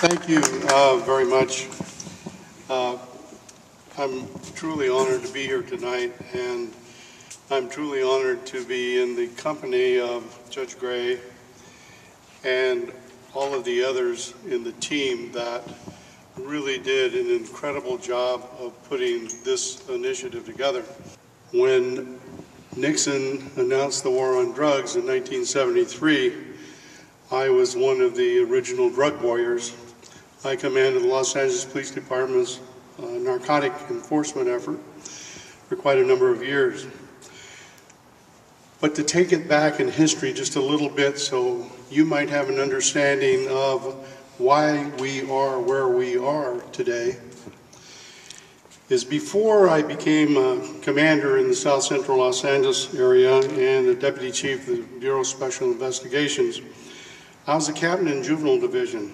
Thank you very much. I'm truly honored to be here tonight, and I'm truly honored to be in the company of Judge Gray and all of the others in the team that really did an incredible job of putting this initiative together. When Nixon announced the war on drugs in 1973, I was one of the original drug warriors. I commanded the Los Angeles Police Department's narcotic enforcement effort for quite a number of years. But to take it back in history just a little bit so you might have an understanding of why we are where we are today, is before I became a commander in the South Central Los Angeles area and the deputy chief of the Bureau of Special Investigations, I was a captain in juvenile division.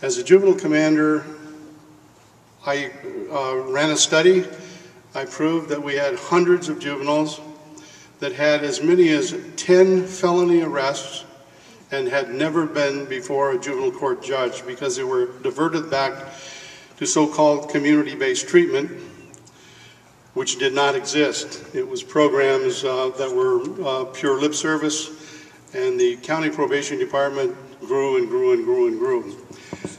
As a juvenile commander, I ran a study. I proved that we had hundreds of juveniles that had as many as 10 felony arrests and had never been before a juvenile court judge because they were diverted back to so-called community-based treatment, which did not exist. It was programs that were pure lip service, and the county probation department grew and grew and grew and grew.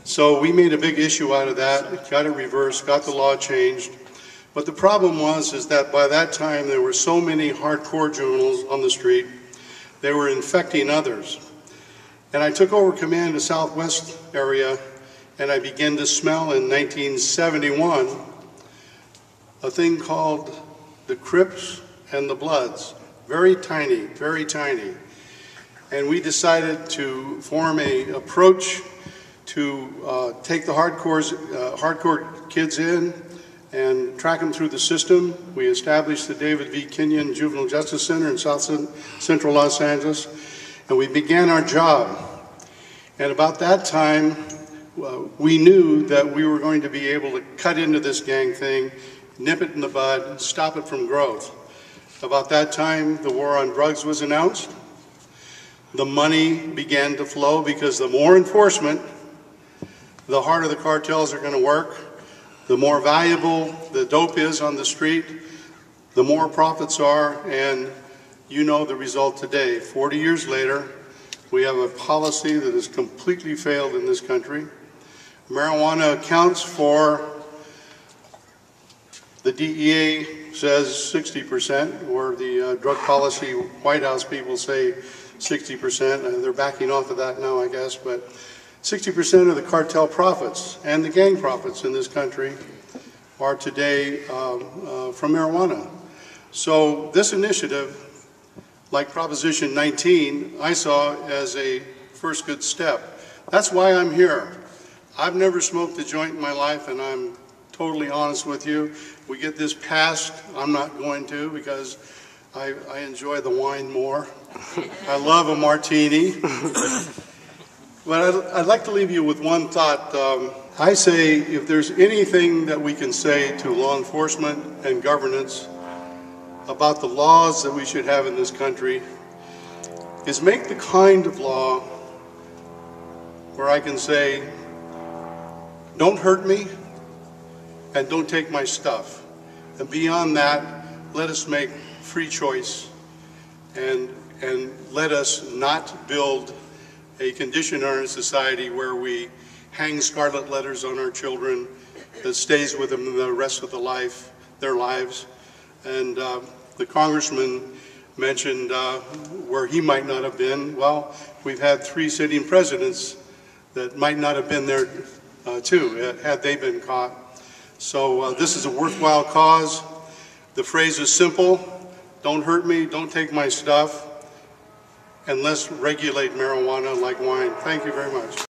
So we made a big issue out of that, got it reversed, got the law changed. But the problem is that by that time there were so many hardcore juveniles on the street, they were infecting others. And I took over command of the Southwest area, and I began to smell in 1971 a thing called the Crips and the Bloods. Very tiny, very tiny. And we decided to form an approach to take the hardcore kids in and track them through the system. We established the David V. Kenyon Juvenile Justice Center in South Central Los Angeles, and we began our job. And about that time, we knew that we were going to be able to cut into this gang thing, nip it in the bud, stop it from growth. About that time, the war on drugs was announced. The money began to flow because the more enforcement, the harder the cartels are going to work. The more valuable the dope is on the street, the more profits are, and you know the result today. 40 years later, we have a policy that has completely failed in this country. Marijuana accounts for, the DEA says 60%, or the drug policy White House people say 60%. They're backing off of that now, I guess, but 60% of the cartel profits and the gang profits in this country are today from marijuana. So this initiative, like Proposition 19, I saw as a first good step. That's why I'm here. I've never smoked a joint in my life, and I'm totally honest with you. We get this passed, I'm not going to, because I enjoy the wine more. I love a martini. But I'd like to leave you with one thought. I say if there's anything that we can say to law enforcement and governance about the laws that we should have in this country is make the kind of law where I can say, don't hurt me and don't take my stuff. And beyond that, let us make free choice and let us not build a condition in our society where we hang scarlet letters on our children that stays with them the rest of their lives. And the congressman mentioned where he might not have been. Well, we've had 3 sitting presidents that might not have been there too, had they been caught. So this is a worthwhile cause. The phrase is simple: don't hurt me, don't take my stuff, and let's regulate marijuana like wine. Thank you very much.